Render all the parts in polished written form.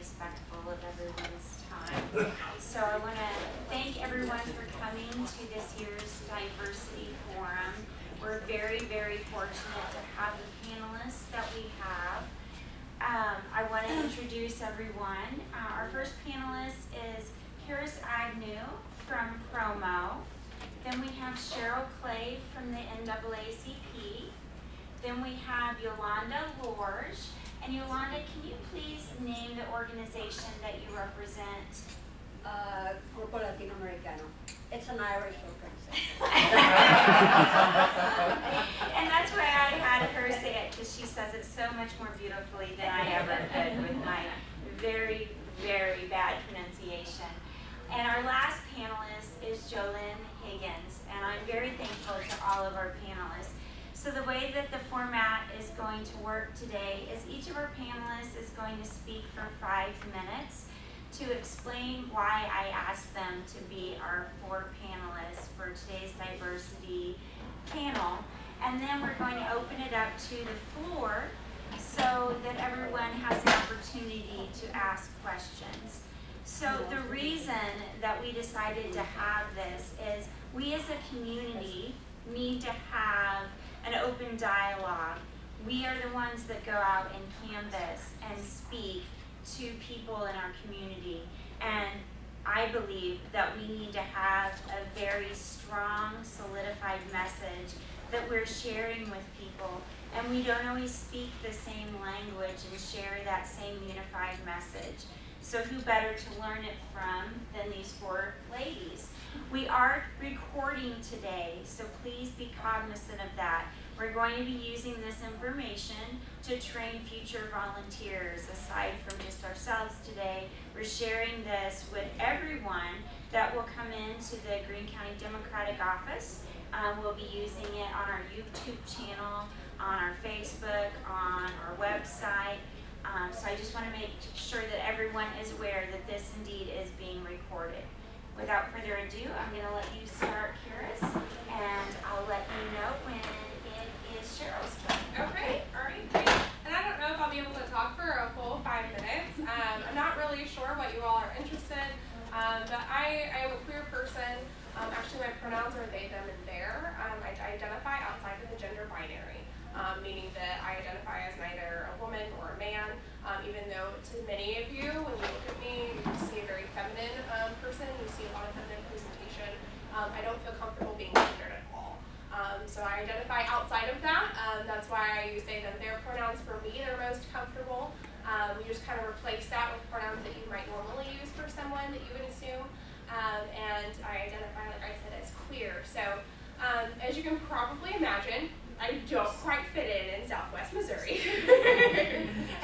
respectful of everyone's time. So I want to thank everyone for coming to this year's Diversity Forum. We're very, very fortunate to have the panelists that we have. I want to introduce everyone. Our first panelist is Karis Agnew from Promo. Then we have Cheryl Clay from the NAACP. Then we have Yolanda Lorge. And Yolanda, can you please name the organization that you represent? Grupo Latinoamericano. It's an Irish organization. And that's why I had her say it, because she says it so much more beautifully than I ever could with my very, very bad pronunciation. And our last panelist is JoLynn Higgins, and I'm very thankful to all of our panelists. So the way that the format is going to work today is each of our panelists is going to speak for 5 minutes to explain why I asked them to be our 4 panelists for today's diversity panel. And then we're going to open it up to the floor so that everyone has the opportunity to ask questions. So the reason that we decided to have this is we as a community need to have an open dialogue. We are the ones that go out and canvass and speak to people in our community. And I believe that we need to have a very strong, solidified message that we're sharing with people. And we don't always speak the same language and share that same unified message. So who better to learn it from than these 4 ladies? We are recording today, so please be cognizant of that. We're going to be using this information to train future volunteers. Aside from just ourselves today, we're sharing this with everyone that will come into the Greene County Democratic Office. We'll be using it on our YouTube channel, on our Facebook, on our website. So I just want to make sure that everyone is aware that this indeed is being recorded. Without further ado, I'm going to let you start, Karis, and I'll let you know when it is Cheryl's turn. Okay, all right, great. And I don't know if I'll be able to talk for a full 5 minutes. I'm not really sure what you all are interested in, but I am a queer person. Actually, my pronouns are they, them, and their. I identify outside of the gender binary, meaning that I identify as neither a woman or a man, even though to many of you, when you look at me, you see a very feminine person, you see a lot of feminine presentation. I don't feel comfortable being gendered at all. So I identify outside of that. That's why I use they, them, their pronouns. For me, they're most comfortable. We just kind of replace that with pronouns that you might normally use for someone that you would assume. And I identify, like I said, as queer. So as you can probably imagine, I don't quite fit in Southwest Missouri.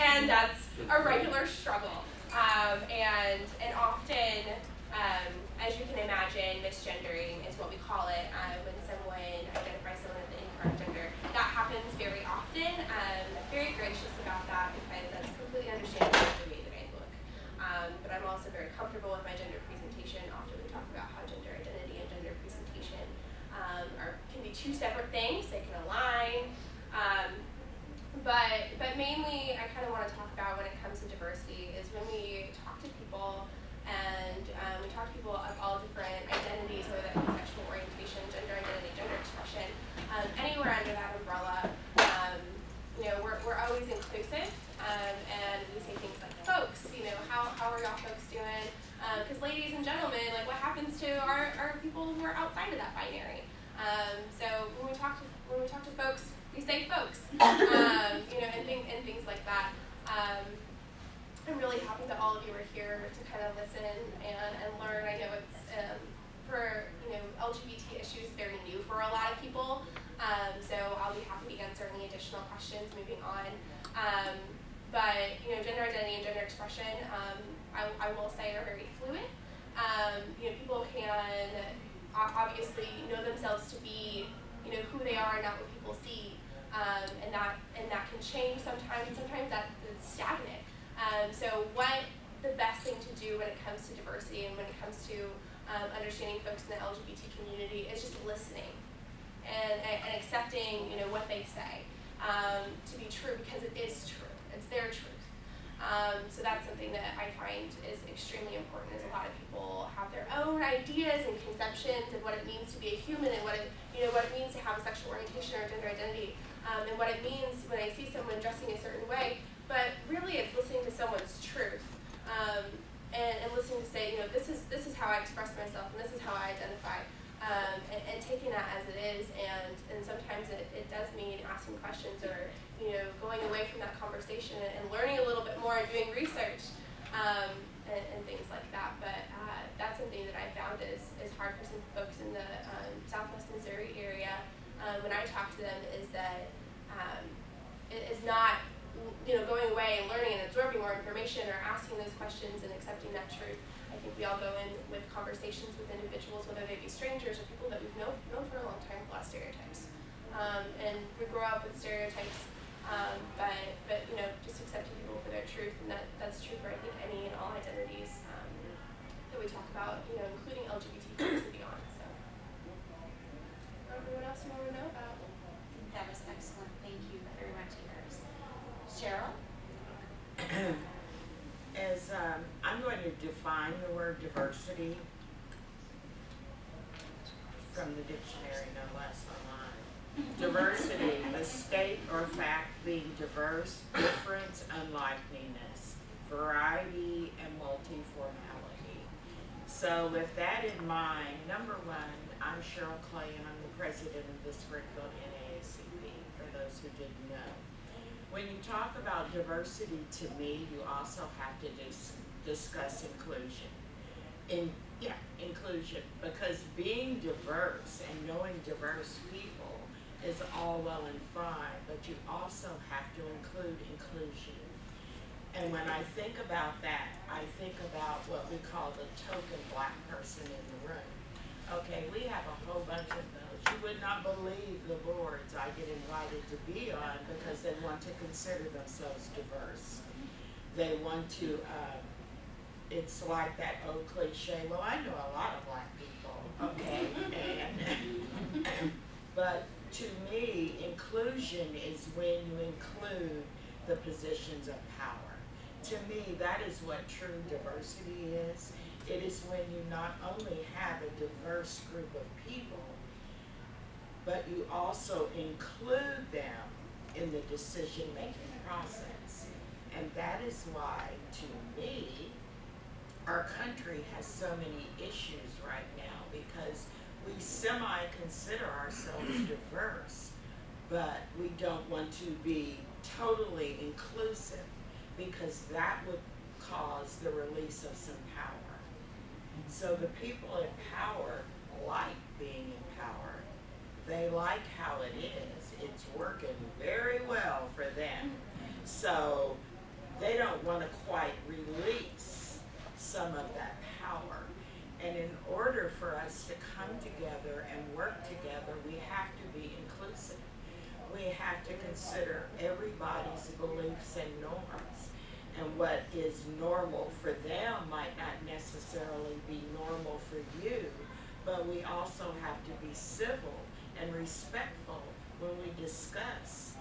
And that's a regular struggle. And often, as you can imagine, misgendering is what we call it when someone identifies someone as the incorrect gender. That happens very often. I'm very gracious about that because that's completely understandable of the way that I look. But I'm also very comfortable with my gender presentation. Often we talk about how gender identity and gender presentation can be 2 separate things. They can align. But mainly, I kind of want to talk about when it comes to diversity is when we talk to people and we talk to people of all different identities, whether that be sexual orientation, gender identity, gender expression, anywhere under that umbrella. We're always inclusive, and we say things like, folks, how are y'all folks doing? Because ladies and gentlemen, like, what happens to our people who are outside of that binary? So when we talk to folks, we say folks, and things like that. I'm really happy that all of you are here to kind of listen and learn. I know it's for LGBT issues very new for a lot of people. So I'll be happy to answer any additional questions moving on. But gender identity and gender expression, I will say, are very fluid. People can obviously know themselves to be who they are and not what people see, and that can change sometimes. Sometimes that's stagnant. So what the best thing to do when it comes to diversity and when it comes to understanding folks in the LGBT community is just listening and accepting what they say to be true, because it is true. It's their truth. So that's something that I find is extremely important. Is a lot of people have their own ideas and conceptions of what it means to be a human and what it means to have a sexual orientation or gender identity, and what it means when I see someone dressing a certain way. But really, it's listening to someone's truth, and listening to say, this is how I express myself and this is how I identify, and taking that as it is. And sometimes it does mean asking questions or going away from that conversation and learning a little bit more and doing research, and things like that. But that's something that I found is hard for some folks in the Southwest Missouri area when I talk to them, is that it is not going away and learning and absorbing more information or asking those questions and accepting that truth. I think we all go in with conversations with individuals, whether they be strangers or people that we've known for a long time, with a lot of stereotypes. And we grow up with stereotypes, but just accepting people for their truth, and that's true for, I think, any and all identities that we talk about, including LGBT and beyond. So, everyone else you want to know about? That was excellent. Thank you very much, Karis. Cheryl? As I'm going to define the word diversity from the dictionary, no less, online. Diversity, a state or fact being diverse, difference, unlikeness, variety, and multiformality. So with that in mind, number one, I'm Cheryl Clay, and I'm the president of the Springfield NAACP, for those who didn't know. When you talk about diversity, to me, you also have to discuss inclusion. Inclusion, because being diverse and knowing diverse people is all well and fine, but you also have to include inclusion. And when I think about that, I think about what we call the token black person in the room. Okay, we have a whole bunch of those. You would not believe the boards I get invited to be on because they want to consider themselves diverse. They want to, it's like that old cliche, well, I know a lot of black people, okay? But to me, inclusion is when you include the positions of power. To me, that is what true diversity is. It is when you not only have a diverse group of people, but you also include them in the decision-making process. And that is why, to me, our country has so many issues right now, because we semi-consider ourselves diverse, but we don't want to be totally inclusive, because that would cause the release of some power. So the people in power like being in power. They like how it is. It's working very well for them. So they don't want to quite release some of that power. And in order for us to come together and work together, we have to be inclusive. We have to consider everybody's beliefs and norms. And what is normal for them might not necessarily be normal for you, but we also have to be civil and respectful when we discuss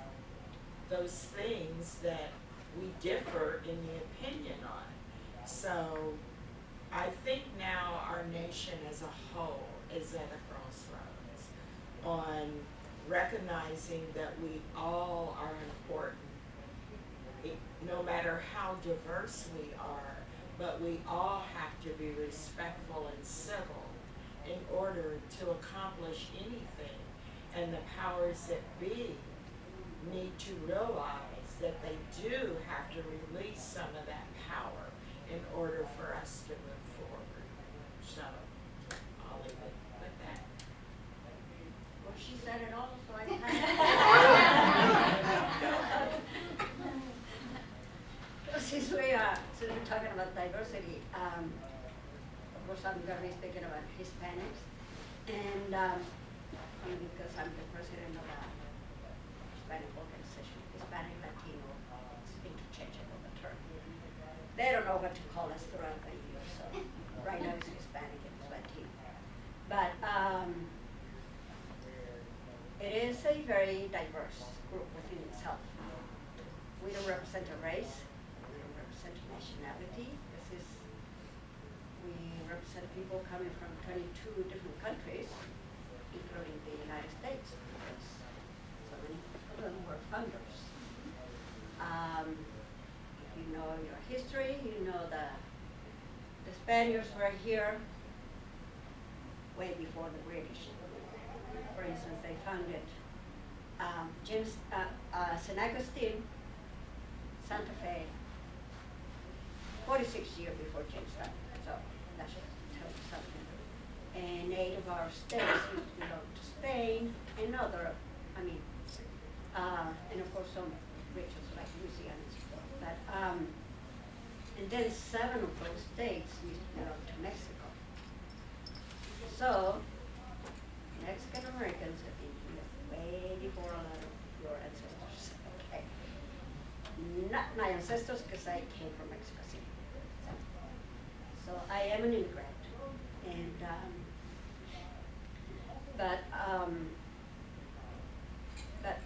those things that we differ in the opinion on. So I think now our nation as a whole is at a crossroads on recognizing that we all are important, no matter how diverse we are, but we all have to be respectful and civil in order to accomplish anything. And the powers that be need to realize that they do have to release some of that power in order for us to move forward. So I'll leave it with that. Well, she said it all, so I Since we're talking about diversity, of course I'm going to be speaking about Hispanics, and because I'm the president of a Hispanic organization, Hispanic Latino, speak Chechen of the term. They don't know what to call us throughout the year, so right now it's Hispanic and it's Latino. But it is a very diverse group within itself. We don't represent a race. We don't nationality. We represent people coming from 22 different countries, including the United States, because so many of them were founders. If you know your history, you know the Spaniards were here way before the British. For instance, they founded San Agustin, Santa Fe, 46 years before Jamestown. So that should tell you something. And 8 of our states used to belong to Spain, and other, and of course some regions like Louisiana and so forth. But, and then 7 of those states used to belong to Mexico. So Mexican Americans have been here way before a lot of your ancestors. Okay. Not my ancestors, because I came from Mexico City. So I am an immigrant, and but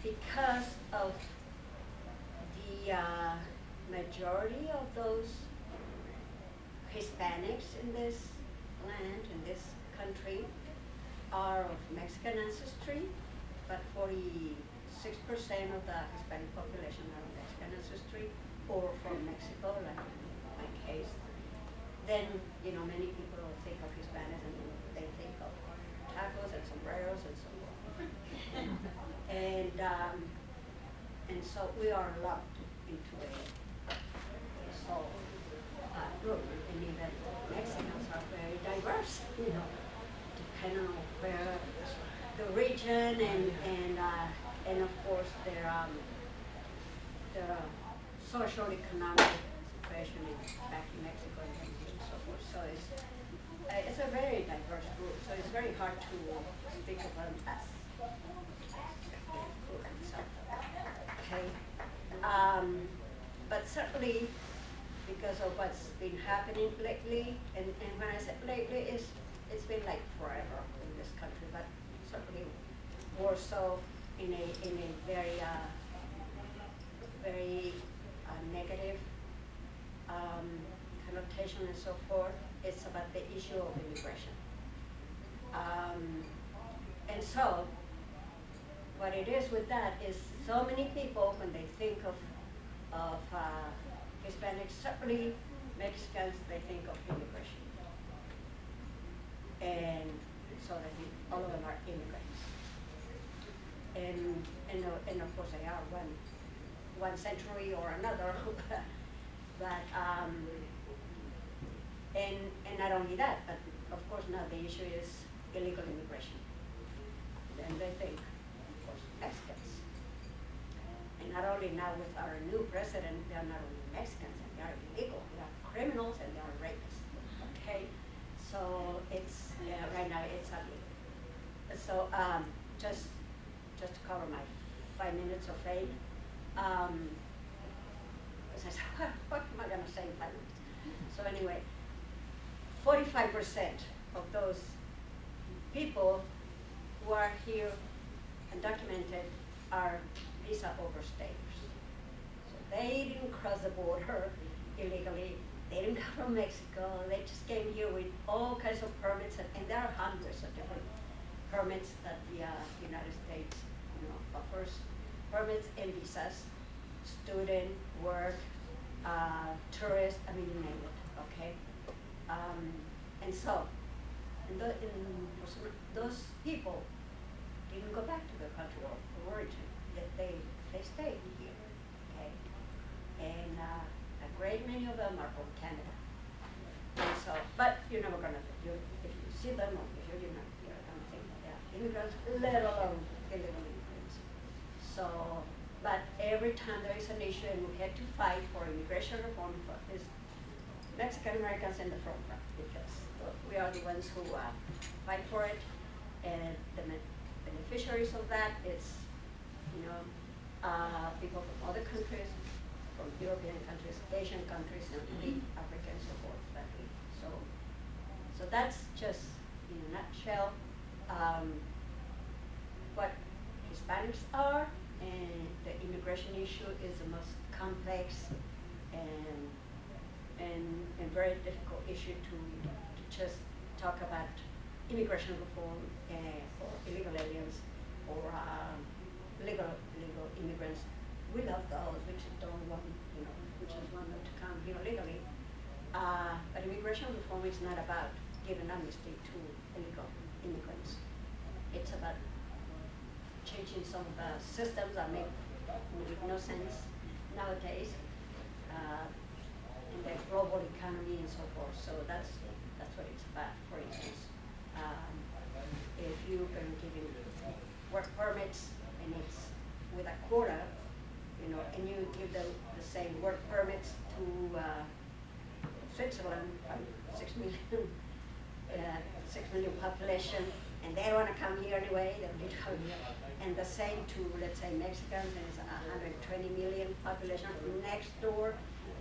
because of the majority of those Hispanics in this land, in this country, are of Mexican ancestry, but 46% of the Hispanic population are of Mexican ancestry or from Mexico, like in my case. Then, many people think of Hispanics and they think of tacos and sombreros and so on. And so we are lumped into a group, and even Mexicans are very diverse, depending on where the region and of course their social economic situation back in Mexico and so forth. So it's a very diverse group. So it's very hard to speak of them as a group itself. Okay, but certainly because of what's been happening lately, and when I say lately, it's been like forever in this country, but certainly more so in a very negative connotation and so forth. It's about the issue of immigration. And so what it is with that is so many people, when they think of Hispanics, certainly Mexicans, they think of immigration. And so they think all of them are immigrants. And of course they are one century or another, but and not only that, but of course now the issue is illegal immigration. And they think, of course, Mexicans. And not only now with our new president, they are not only Mexicans, and they are illegal, they are criminals, and they are rapists. Okay, so it's right now it's ugly. So just to cover my 5 minutes of fame, because I said, what am I going to say in 5 minutes? So anyway, 45% of those people who are here undocumented are visa overstayers. So they didn't cross the border illegally. They didn't come from Mexico. They just came here with all kinds of permits, and there are hundreds of different permits that the United States, offers. Permits and visas, student, work, tourist, you name it. Okay, and so, those people didn't go back to their country of origin. They stayed here. Okay, and a great many of them are from Canada. And so, but you're never gonna if you see them or if you're not, you're gonna think that they're immigrants, let alone illegal immigrants. So, but every time there is an issue and we had to fight for immigration reform, for this Mexican Americans in the front run, because we are the ones who fight for it, and the beneficiaries of that is, people from other countries, from European countries, Asian countries, and African and so forth. So that's just in a nutshell what Hispanics are, and the immigration issue is the most complex and and very difficult issue to just talk about immigration reform for illegal aliens or legal immigrants. We love those. We just don't want, we just want them to come here legally. But immigration reform is not about giving amnesty to illegal immigrants. It's about changing some of the systems that make no sense nowadays in the global economy and so forth. So that's what it's about. For instance, if you can give work permits and it's with a quota, and you give the same work permits to Switzerland, 6 million population, and they want to come here anyway, they'll be coming here. And the same to, let's say, Mexicans, there's 120 million population next door,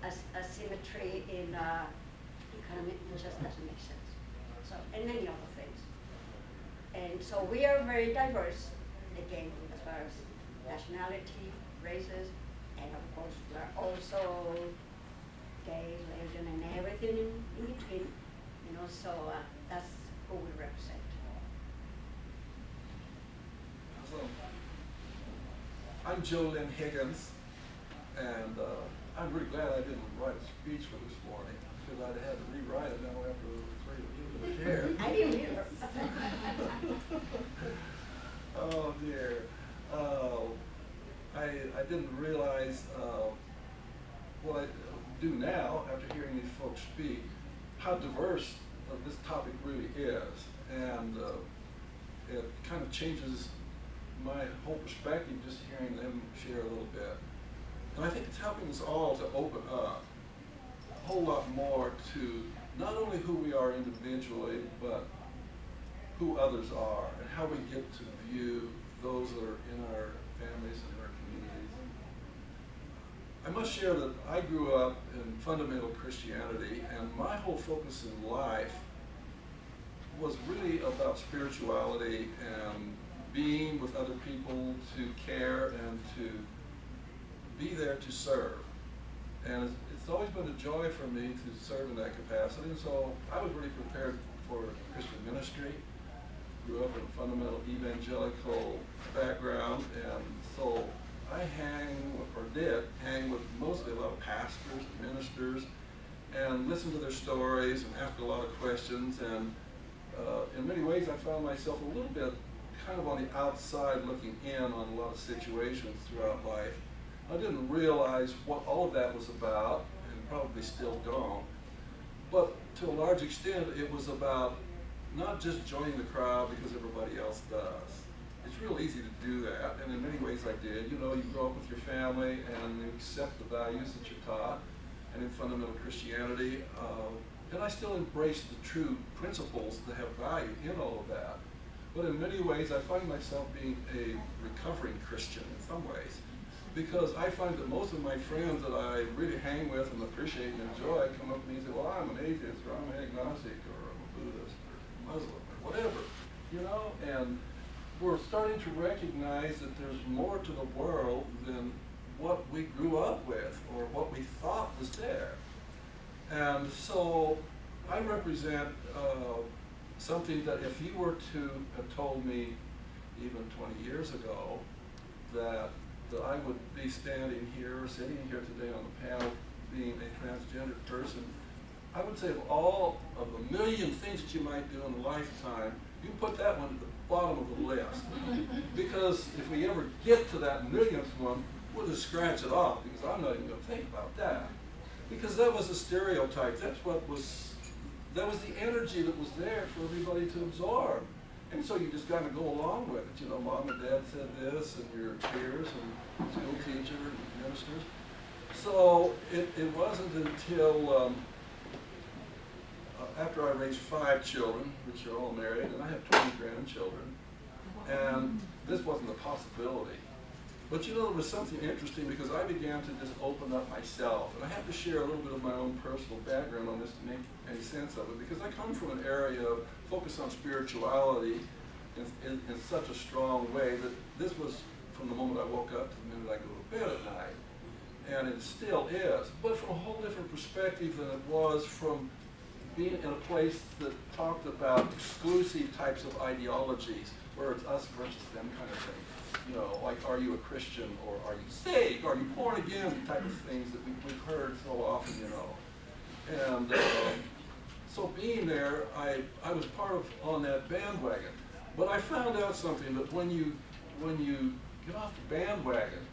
asymmetry in economy just doesn't make sense. So, and many other things. And so we are very diverse, again, as far as nationality, races, and of course we're also gays, lesbian, and everything in between, so that's who we represent. So, I'm JoLynn Higgins, and I'm really glad I didn't write a speech for this morning, because I'd had to rewrite it now after the three of you were here. I didn't either. Oh dear. I didn't realize what I do now after hearing these folks speak, how diverse this topic really is. And it kind of changes my whole perspective just hearing them share a little bit. And I think it's helping us all to open up a whole lot more to not only who we are individually, but who others are and how we get to view those that are in our families and our communities. I must share that I grew up in fundamental Christianity, and my whole focus in life was really about spirituality and being with other people to care and to be there to serve. And it's always been a joy for me to serve in that capacity, and so I was really prepared for Christian ministry. Grew up in a fundamental evangelical background, and so I did hang with mostly a lot of pastors and ministers and listen to their stories and ask a lot of questions, and in many ways I found myself a little bit kind of on the outside looking in on a lot of situations throughout life. I didn't realize what all of that was about, and probably still don't, but to a large extent it was about not just joining the crowd because everybody else does. It's real easy to do that, and in many ways I did. You grow up with your family and you accept the values that you're taught, and in fundamental Christianity, and I still embrace the true principles that have value in all of that. But in many ways I find myself being a recovering Christian in some ways, because I find that most of my friends that I really hang with and appreciate and enjoy come up to me and say, well, I'm an atheist, or I'm an agnostic, or I'm a Buddhist, Muslim, or whatever, and we're starting to recognize that there's more to the world than what we grew up with or what we thought was there. And so I represent something that if you were to have told me even 20 years ago that I would be standing here or sitting here today on the panel being a transgender person, I would say of all of the million things that you might do in a lifetime, you put that one at the bottom of the list. Because if we ever get to that millionth one, we'll just scratch it off, because I'm not even going to think about that. Because that was a stereotype. That was the energy that was there for everybody to absorb. And so you just got to go along with it. Mom and dad said this, and your peers and school teacher and ministers. So it wasn't until after I raised 5 children, which are all married, and I have 20 grandchildren, and this wasn't a possibility. But it was something interesting, because I began to just open up myself, and I have to share a little bit of my own personal background on this to make any sense of it, because I come from an area of focus on spirituality in such a strong way that this was from the moment I woke up to the minute I go to bed at night. and it still is, but from a whole different perspective than it was from being in a place that talked about exclusive types of ideologies, where it's us versus them kind of thing. You know, like, are you a Christian, or are you saved, are you born again, type of things that we've heard so often, you know. And so being there, I was part of on that bandwagon. But I found out something, that when you get off the bandwagon,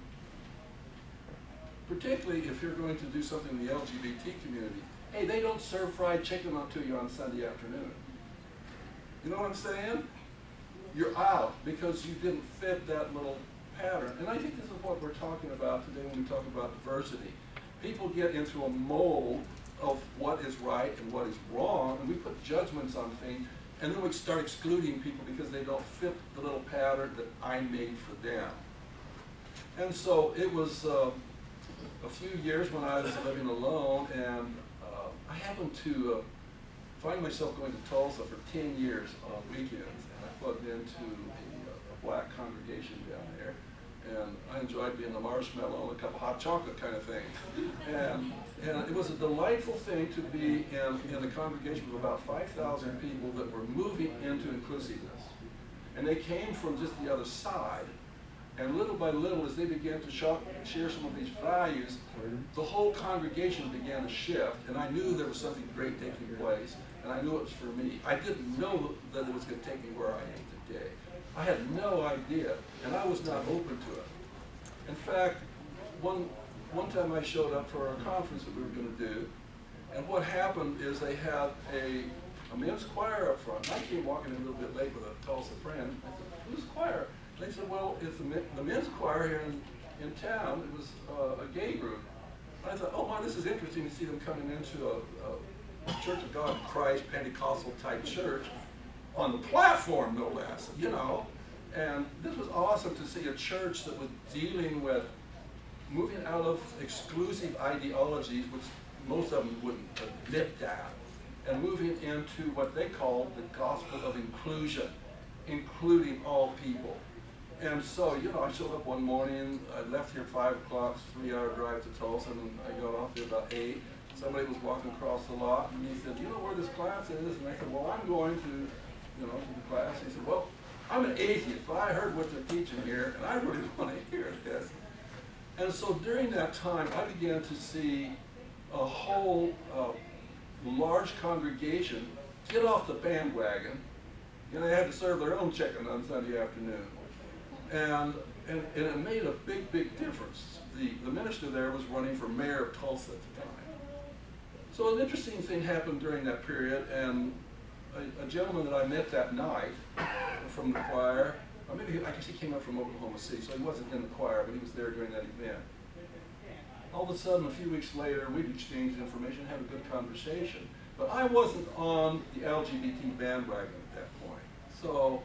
particularly if you're going to do something in the LGBT community, hey, they don't serve fried chicken up to you on Sunday afternoon. You know what I'm saying? You're out because you didn't fit that little pattern. And I think this is what we're talking about today when we talk about diversity. People get into a mold of what is right and what is wrong, and we put judgments on things, and then we start excluding people because they don't fit the little pattern that I made for them. And so it was a few years when I was living alone, and I happened to find myself going to Tulsa for 10 years on weekends, and I plugged into a black congregation down there, and I enjoyed being the marshmallow and a cup of hot chocolate kind of thing. And it was a delightful thing to be in a congregation of about 5,000 people that were moving into inclusiveness. And they came from just the other side. And little by little, as they began to share some of these values, the whole congregation began to shift. And I knew there was something great taking place, and I knew it was for me. I didn't know that it was going to take me where I am today. I had no idea, and I was not open to it. In fact, one time I showed up for a conference that we were going to do, and what happened is they had a men's choir up front. And I came walking in a little bit late with a Tulsa friend. I said, "Who's choir?" They said, "Well, it's the men's choir here in town." It was a gay group. And I thought, oh my, this is interesting to see them coming into a Church of God in Christ, Pentecostal type church, on the platform, no less, you know. And this was awesome to see a church that was dealing with moving out of exclusive ideologies, which most of them wouldn't admit that, and moving into what they call the gospel of inclusion, including all people. And so, you know, I showed up one morning, I left here at 5 o'clock, 3-hour drive to Tulsa, and I got off there about 8. Somebody was walking across the lot, and he said, "You know where this class is?" And I said, "Well, I'm going to, you know, to the class." He said, "Well, I'm an atheist, but I heard what they're teaching here, and I really want to hear this." And so during that time, I began to see a whole large congregation get off the bandwagon. You know, they had to serve their own chicken on Sunday afternoon. And it made a big, big difference. The minister there was running for mayor of Tulsa at the time. So an interesting thing happened during that period, and a gentleman that I met that night from the choir, or maybe I guess he came up from Oklahoma City, so he wasn't in the choir, but he was there during that event. All of a sudden, a few weeks later, we'd exchanged information, had a good conversation. But I wasn't on the LGBT bandwagon at that point. So